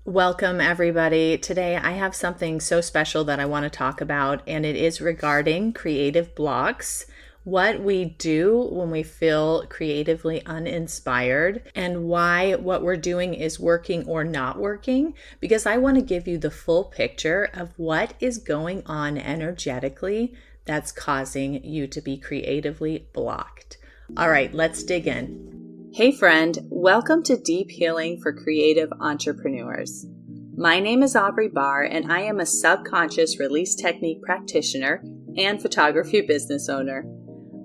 Welcome, everybody. Today I have something so special that I want to talk about, and it is regarding creative blocks, what we do when we feel creatively uninspired, and why what we're doing is working or not working, because I want to give you the full picture of what is going on energetically that's causing you to be creatively blocked. All right, let's dig in. Hey friend, welcome to Deep Healing for Creative Entrepreneurs. My name is Aubrey and I am a subconscious release technique practitioner and photography business owner.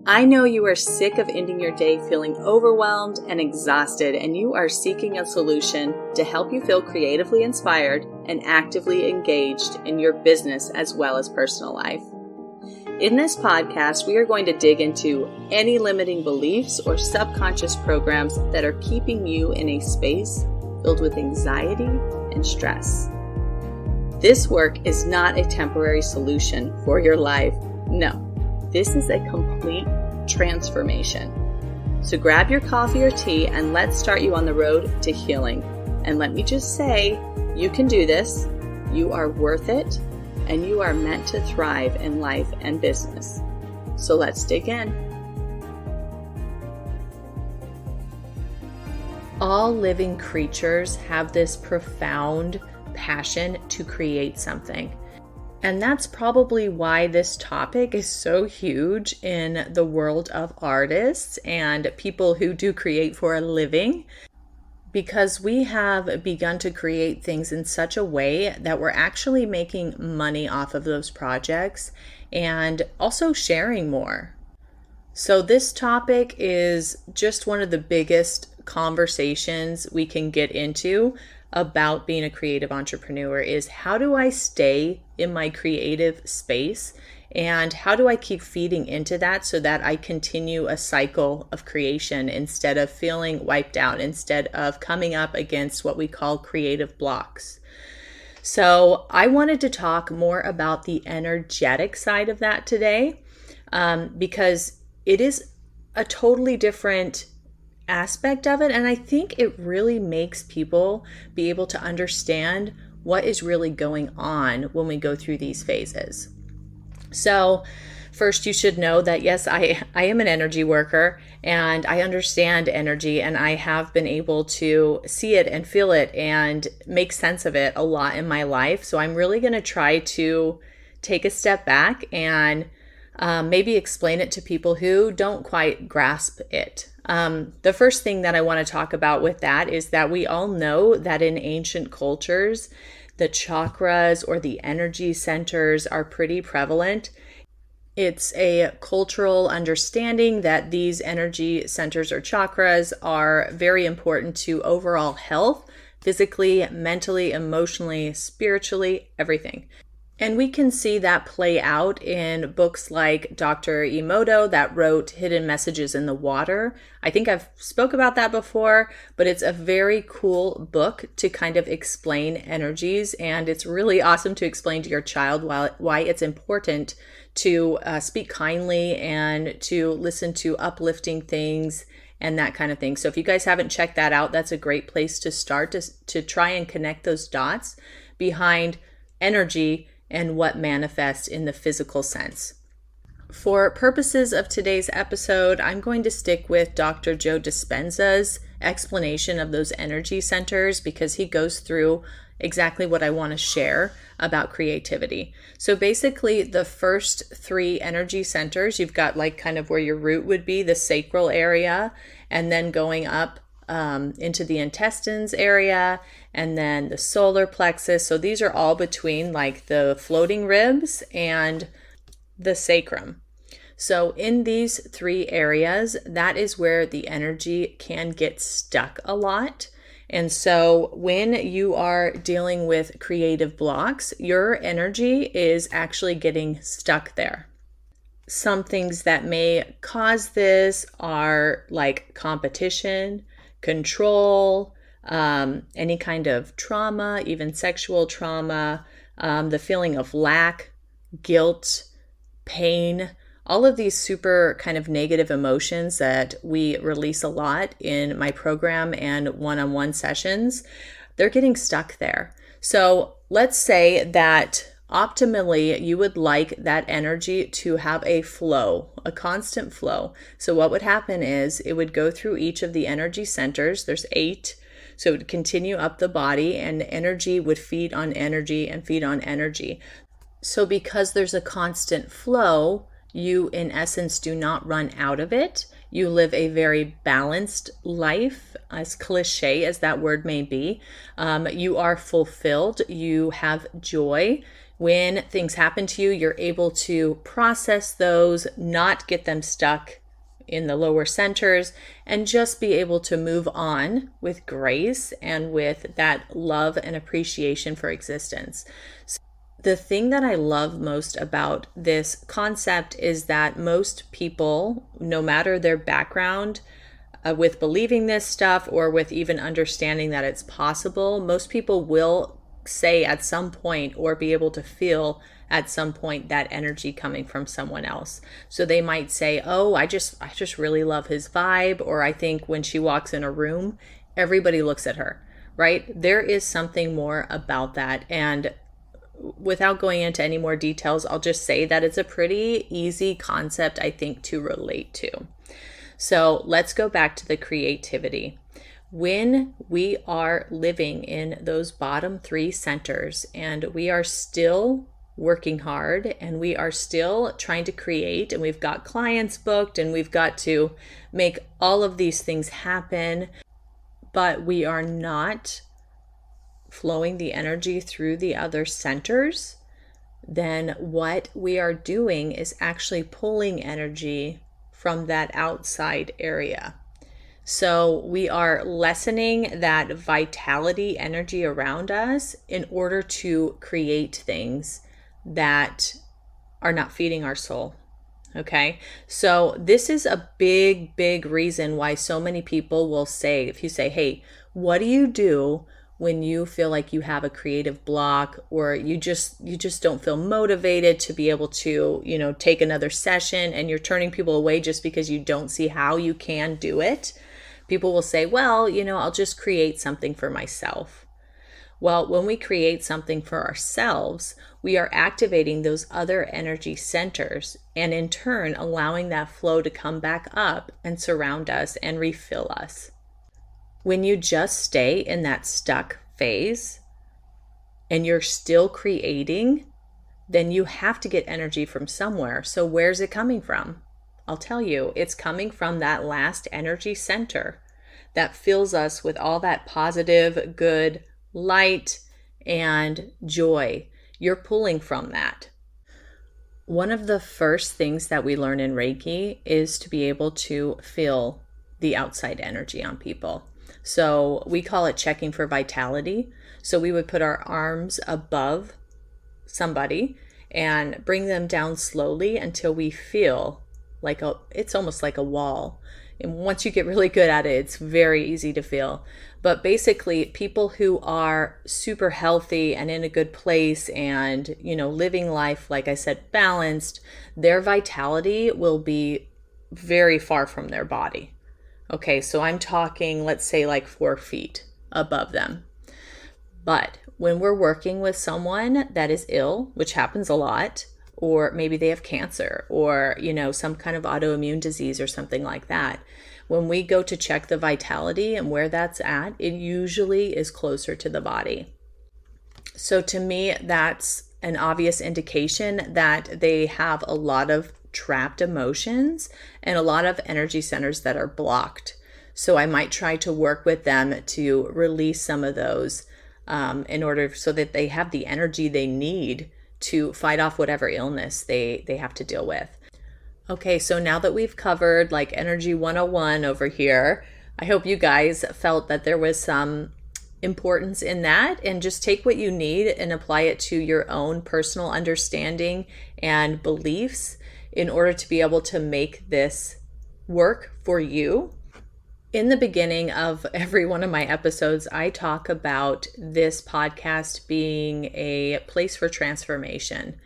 I know you are sick of ending your day feeling overwhelmed and exhausted, and you are seeking a solution to help you feel creatively inspired and actively engaged in your business as well as personal life. In this podcast, we are going to dig into any limiting beliefs or subconscious programs that are keeping you in a space filled with anxiety and stress. This work is not a temporary solution for your life. No, this is a complete transformation. So grab your coffee or tea and let's start you on the road to healing. And let me just say, you can do this. You are worth it. And you are meant to thrive in life and business. So let's dig in. All living creatures have this profound passion to create something. And that's probably why this topic is so huge in the world of artists and people who do create for a living. Because we have begun to create things in such a way that we're actually making money off of those projects and also sharing more. So this topic is just one of the biggest conversations we can get into about being a creative entrepreneur is how do I stay in my creative space and how do I keep feeding into that so that I continue a cycle of creation instead of feeling wiped out, instead of coming up against what we call creative blocks. So I wanted to talk more about the energetic side of that today because it is a totally different aspect of it. And I think it really makes people be able to understand what is really going on when we go through these phases. So first, you should know that, yes, I am an energy worker and I understand energy, and I have been able to see it and feel it and make sense of it a lot in my life. So I'm really going to try to take a step back and maybe explain it to people who don't quite grasp it. The first thing that I want to talk about with that is that we all know that in ancient cultures, the chakras or the energy centers are pretty prevalent. It's a cultural understanding that these energy centers or chakras are very important to overall health, physically, mentally, emotionally, spiritually, everything. And we can see that play out in books like Dr. Emoto that wrote Hidden Messages in the Water. I think I've spoke about that before, but it's a very cool book to kind of explain energies. And it's really awesome to explain to your child why it's important to speak kindly and to listen to uplifting things and that kind of thing. So if you guys haven't checked that out, that's a great place to start to try and connect those dots behind energy and what manifests in the physical sense. For purposes of today's episode, I'm going to stick with Dr. Joe Dispenza's explanation of those energy centers because he goes through exactly what I want to share about creativity. So basically, the first three energy centers, you've got like kind of where your root would be, the sacral area, and then going up into the intestines area, and then the solar plexus. So these are all between like the floating ribs and the sacrum. So in these three areas, that is where the energy can get stuck a lot. And so when you are dealing with creative blocks, your energy is actually getting stuck there. Some things that may cause this are like competition, control, any kind of trauma, even sexual trauma, the feeling of lack, guilt, pain, all of these super kind of negative emotions that we release a lot in my program and one-on-one sessions they're getting stuck there. So let's say that optimally, you would like that energy to have a flow, a constant flow. So what would happen is it would go through each of the energy centers. There's 8. So it would continue up the body, and energy would feed on energy and feed on energy. So because there's a constant flow, you in essence do not run out of it. You live a very balanced life, as cliche as that word may be. You are fulfilled. You have joy. When things happen to you, you're able to process those, not get them stuck in the lower centers, and just be able to move on with grace and with that love and appreciation for existence. The thing that I love most about this concept is that most people, no matter their background, with believing this stuff or with even understanding that it's possible, most people will say at some point or be able to feel at some point that energy coming from someone else. So they might say, oh, I just really love his vibe, or I think when she walks in a room, everybody looks at her, right? There is something more about that. And without going into any more details, I'll just say that it's a pretty easy concept, I think, to relate to. So let's go back to the creativity. When we are living in those bottom 3 centers and we are still working hard and we are still trying to create, and we've got clients booked and we've got to make all of these things happen, but we are not flowing the energy through the other centers, then what we are doing is actually pulling energy from that outside area. So we are lessening that vitality energy around us in order to create things that are not feeding our soul. Okay, so this is a big reason why so many people will say, if you say, hey, what do you do when you feel like you have a creative block, or you just don't feel motivated to be able to, take another session, and you're turning people away just because you don't see how you can do it? People will say, well, I'll just create something for myself. Well, when we create something for ourselves, we are activating those other energy centers, and in turn allowing that flow to come back up and surround us and refill us. When you just stay in that stuck phase and you're still creating, then you have to get energy from somewhere. So where's it coming from? I'll tell you, it's coming from that last energy center that fills us with all that positive, good light and joy. You're pulling from that. One of the first things that we learn in Reiki is to be able to feel the outside energy on people. So we call it checking for vitality. So we would put our arms above somebody and bring them down slowly until we feel like it's almost like a wall. And once you get really good at it, it's very easy to feel. But basically, people who are super healthy and in a good place and, living life, like I said, balanced, their vitality will be very far from their body. Okay, so I'm talking, let's say like 4 feet above them. But when we're working with someone that is ill, which happens a lot, or maybe they have cancer or, some kind of autoimmune disease or something like that, when we go to check the vitality and where that's at, it usually is closer to the body. So to me, that's an obvious indication that they have a lot of trapped emotions and a lot of energy centers that are blocked. So I might try to work with them to release some of those in order so that they have the energy they need to fight off whatever illness they have to deal with. Okay, so now that we've covered like Energy 101 over here, I hope you guys felt that there was some importance in that, and just take what you need and apply it to your own personal understanding and beliefs in order to be able to make this work for you. In the beginning of every one of my episodes, I talk about this podcast being a place for transformation.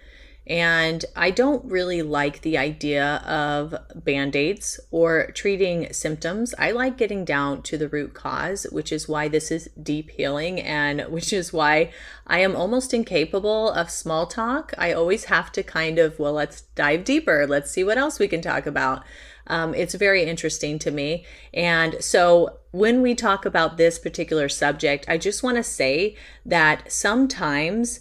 And I don't really like the idea of band-aids or treating symptoms. I like getting down to the root cause, which is why this is deep healing and which is why I am almost incapable of small talk. I always have to kind of, well, let's dive deeper. Let's see what else we can talk about. It's very interesting to me. And so when we talk about this particular subject, I just want to say that sometimes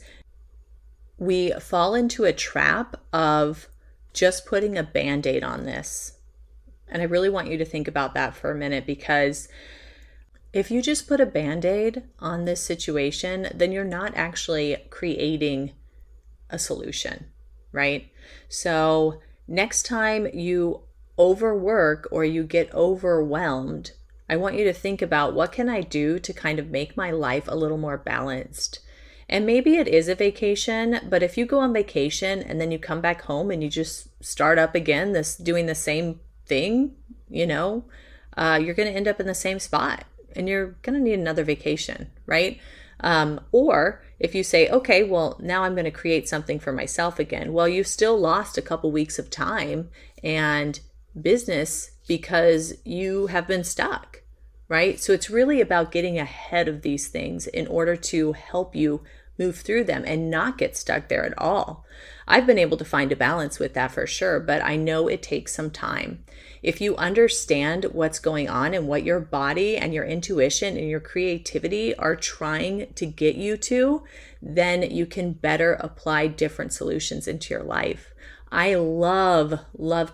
we fall into a trap of just putting a band-aid on this. And I really want you to think about that for a minute, because if you just put a band-aid on this situation, then you're not actually creating a solution, right? So next time you overwork or you get overwhelmed, I want you to think about, what can I do to kind of make my life a little more balanced? And maybe it is a vacation, but if you go on vacation and then you come back home and you just start up again, doing the same thing, you're going to end up in the same spot and you're going to need another vacation, right? Or if you say, okay, well, now I'm going to create something for myself again. Well, you've still lost a couple weeks of time and business because you have been stuck, right? So it's really about getting ahead of these things in order to help you move through them and not get stuck there at all. I've been able to find a balance with that for sure, but I know it takes some time. If you understand what's going on and what your body and your intuition and your creativity are trying to get you to, then you can better apply different solutions into your life. I love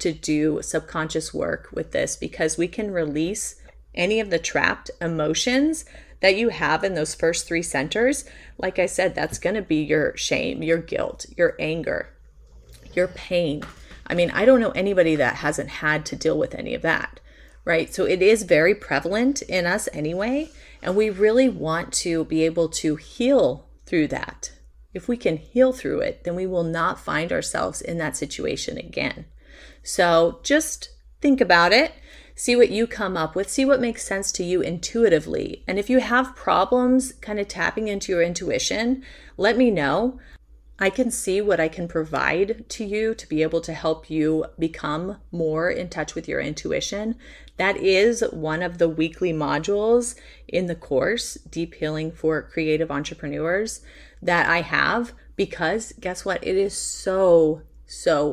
to do subconscious work with this because we can release any of the trapped emotions that you have in those first 3 centers. Like I said, that's going to be your shame, your guilt, your anger, your pain. I mean, I don't know anybody that hasn't had to deal with any of that, right? So it is very prevalent in us anyway, and we really want to be able to heal through that. If we can heal through it, then we will not find ourselves in that situation again. So just think about it. See what you come up with. See what makes sense to you intuitively. And if you have problems kind of tapping into your intuition, let me know. I can see what I can provide to you to be able to help you become more in touch with your intuition. That is one of the weekly modules in the course, Deep Healing for Creative Entrepreneurs, that I have, because guess what? It is so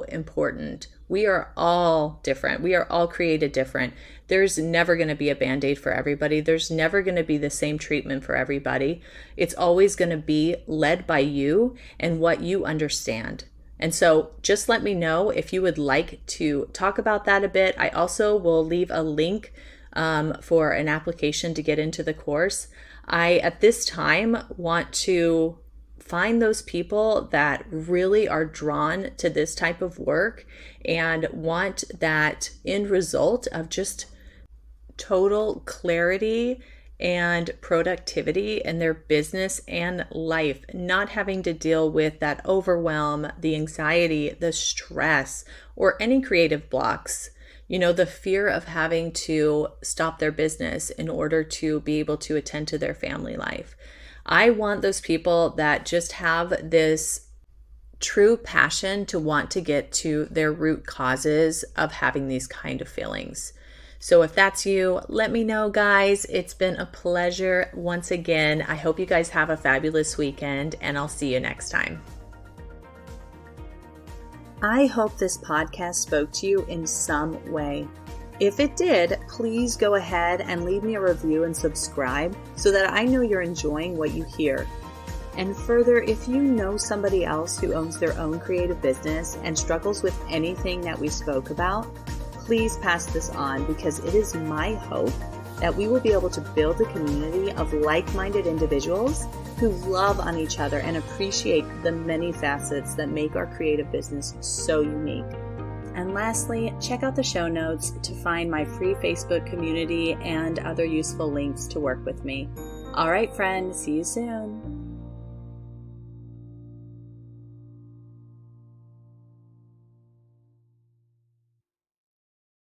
important. We are all different. We are all created different. There's never going to be a band-aid for everybody. There's never going to be the same treatment for everybody. It's always going to be led by you and what you understand. And so just let me know if you would like to talk about that a bit. I also will leave a link for an application to get into the course. I, at this time, want to find those people that really are drawn to this type of work and want that end result of just total clarity and productivity in their business and life, not having to deal with that overwhelm, the anxiety, the stress, or any creative blocks. The fear of having to stop their business in order to be able to attend to their family life. I want those people that just have this true passion to want to get to their root causes of having these kind of feelings. So if that's you, let me know, guys. It's been a pleasure once again. I hope you guys have a fabulous weekend, and I'll see you next time. I hope this podcast spoke to you in some way. If it did, please go ahead and leave me a review and subscribe so that I know you're enjoying what you hear. And further, if you know somebody else who owns their own creative business and struggles with anything that we spoke about, please pass this on, because it is my hope that we will be able to build a community of like-minded individuals who love on each other and appreciate the many facets that make our creative business so unique. And lastly, check out the show notes to find my free Facebook community and other useful links to work with me. All right, friend, see you soon.